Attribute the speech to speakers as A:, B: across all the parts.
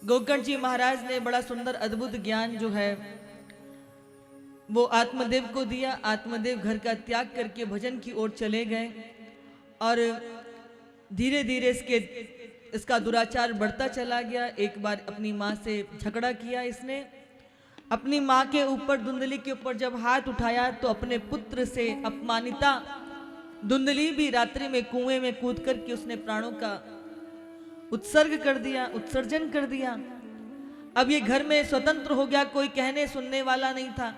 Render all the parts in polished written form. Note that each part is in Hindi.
A: गोकर्ण जी महाराज ने बड़ा सुंदर अद्भुत ज्ञान जो है वो आत्मदेव को दिया। आत्मदेव घर का त्याग करके भजन की ओर चले गए और धीरे धीरे इसका दुराचार बढ़ता चला गया। एक बार अपनी माँ से झगड़ा किया इसने। अपनी माँ के ऊपर, धुंधली के ऊपर जब हाथ उठाया तो अपने पुत्र से अपमानिता धुंधली भी रात्रि में कुएं में कूद करके उसने प्राणों का उत्सर्जन कर दिया। अब ये घर में स्वतंत्र हो गया, कोई कहने सुनने वाला नहीं था।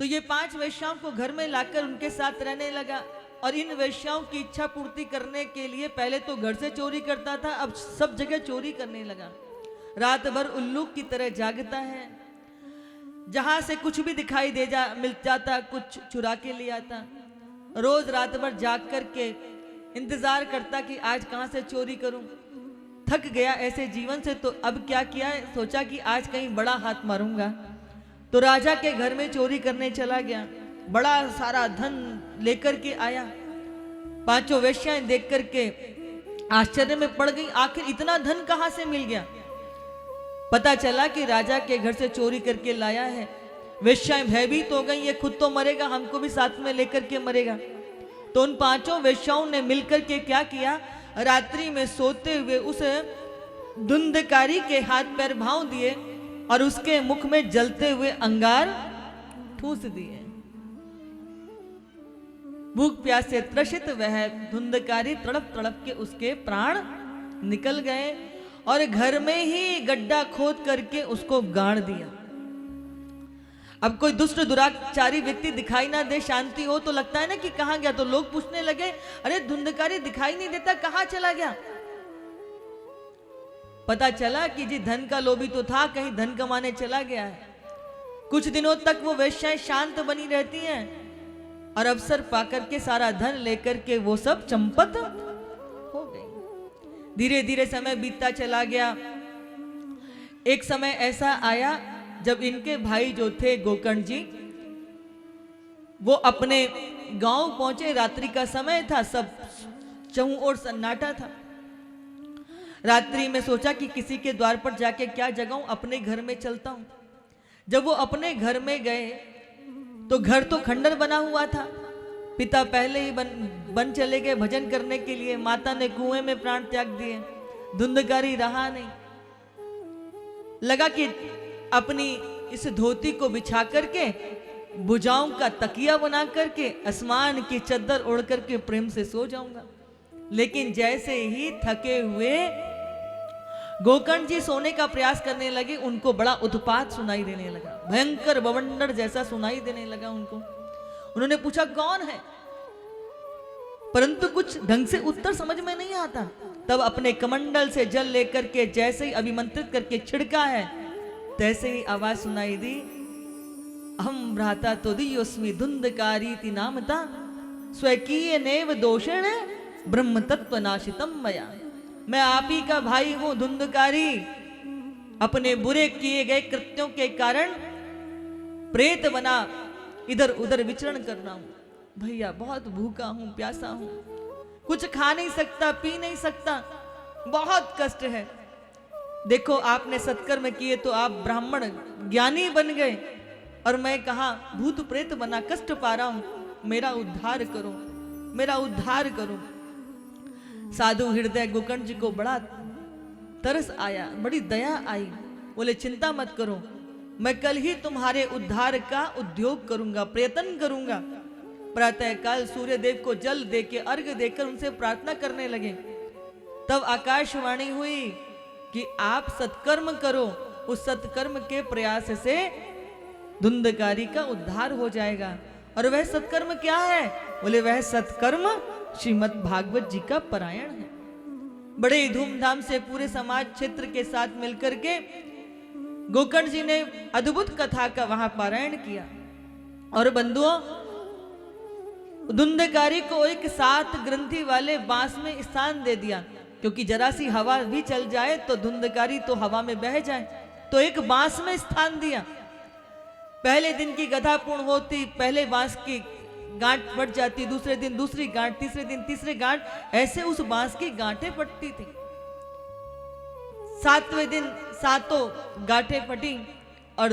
A: तो ये 5 वेश्याओं को घर में लाकर उनके साथ रहने लगा और इन वेश्याओं की इच्छा पूर्ति करने के लिए पहले तो घर से चोरी करता था, अब सब जगह चोरी करने लगा। रात भर उल्लू की तरह जागता है, जहां से कुछ भी दिखाई मिल जाता कुछ चुरा के ले आता। रोज रात भर जाग करके इंतजार करता कि आज कहां से चोरी करूं। थक गया ऐसे जीवन से, तो अब क्या किया, सोचा कि आज कहीं बड़ा हाथ मारूंगा। तो राजा के घर में चोरी करने चला गया, बड़ा सारा धन लेकर के आया। 5 वेश्याएं देख करके आश्चर्य में पड़ गई, आखिर इतना धन कहां से मिल गया। पता चला कि राजा के घर से चोरी करके लाया है। वेश्याएं भयभीत हो गई, ये खुद तो मरेगा, हमको भी साथ में लेकर के मरेगा। तो उन 5 वेश्याओं ने मिलकर के क्या किया, रात्रि में सोते हुए उस धुंधकारी के हाथ पैर भाव दिए और उसके मुख में जलते हुए अंगार ठूस दिए। भूख प्यास से त्रसित वह धुंधकारी तड़प तड़प के उसके प्राण निकल गए और घर में ही गड्ढा खोद करके उसको गाड़ दिया। अब कोई दुष्ट दुराचारी व्यक्ति दिखाई ना दे, शांति हो, तो लगता है ना कि कहां गया। तो लोग पूछने लगे, अरे धुंधकारी दिखाई नहीं देता, कहां चला गया। पता चला कि जी धन का लोभी तो था, कहीं धन कमाने चला गया है। कुछ दिनों तक वो वेश्याएं शांत बनी रहती हैं और अवसर पाकर के सारा धन लेकर के वो सब चंपत हो गई। धीरे धीरे समय बीतता चला गया। एक समय ऐसा आया जब इनके भाई जो थे गोकर्ण जी, वो अपने गांव पहुंचे। रात्रि का समय था, सब चहुं ओर सन्नाटा था। रात्रि में सोचा कि किसी के द्वार पर जाके क्या जगाऊं, अपने घर में चलता हूं। जब वो अपने घर में गए तो घर तो खंडर बना हुआ था। पिता पहले ही बन चले गए भजन करने के लिए, माता ने कुएं में प्राण त्याग दिए, धुंधकारी रहा नहीं। लगा कि अपनी इस धोती को बिछा करके, भुजाओं का तकिया बना करके, आसमान की चद्दर ओढ़ करके प्रेम से सो जाऊंगा। लेकिन जैसे ही थके हुए गोकर्ण जी सोने का प्रयास करने लगे, उनको बड़ा उत्पात सुनाई देने लगा, भयंकर बवंडर जैसा सुनाई देने लगा उनको। उन्होंने पूछा कौन है, परंतु कुछ ढंग से उत्तर समझ में नहीं आता। तब अपने कमंडल से जल लेकर के जैसे ही अभिमंत्रित करके छिड़का है, तैसे ही आवाज सुनाई दी, अहम भ्राता तो दियोस्मि धुंधकारी नामता स्वकीय नेव दोषेण ब्रह्म तत्व नाशितम मया। मैं आप ही का भाई हूं धुंधकारी, अपने बुरे किए गए कृत्यों के कारण प्रेत बना इधर उधर विचरण कर रहा हूं। भैया बहुत भूखा हूं, प्यासा हूं, कुछ खा नहीं सकता, पी नहीं सकता, बहुत कष्ट है। देखो आपने सत्कर्म किए तो आप ब्राह्मण ज्ञानी बन गए और मैं कहा भूत प्रेत बना कष्ट पा रहा हूं, मेरा उद्धार करो, मेरा उद्धार करो। साधु हृदय गोकर्ण जी को बड़ा तरस आया, बड़ी दया आई। बोले चिंता मत करो, मैं कल ही तुम्हारे उद्धार का उद्योग करूंगा, प्रयत्न करूंगा। प्रातः काल सूर्य देव को जल देके अर्घ देकर उनसे प्रार्थना करने लगे। तब आकाशवाणी हुई कि आप सत्कर्म करो, उस सत्कर्म के प्रयास से धुंधकारी का उद्धार हो जाएगा। और वह सत्कर्म क्या है, बोले वह सत्कर्म श्रीमद् भागवत जी का पारायण है। बड़े धूमधाम से पूरे समाज क्षेत्र के साथ मिलकर के गोकर्ण जी ने अद्भुत कथा का वहां पारायण किया। और बंधुओं, धुंधकारी को एक 7 ग्रंथि वाले बांस में स्थान दे दिया, क्योंकि जरा सी हवा भी चल जाए तो धुंधकारी तो हवा में बह जाए, तो एक बांस में स्थान दिया। पहले दिन की गधा पूर्ण होती, पहले बांस की गांठ फट जाती, दूसरे दिन दूसरी गांठ, तीसरे दिन तीसरे गांठ, ऐसे उस बांस की गांठें फटती थी। सातवें दिन सातों गांठें फटी और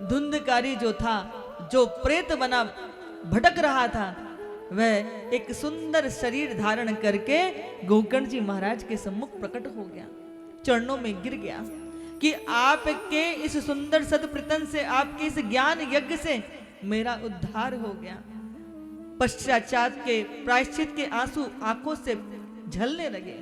A: धुंधकारी जो था, जो प्रेत बना भटक रहा था, वह एक सुंदर शरीर धारण करके गोकर्ण जी महाराज के सम्मुख प्रकट हो गया, चरणों में गिर गया कि आपके इस सुंदर सदप्रतन से, आपके इस ज्ञान यज्ञ से मेरा उद्धार हो गया। पश्चाताप के प्रायश्चित के आंसू आंखों से झलने लगे।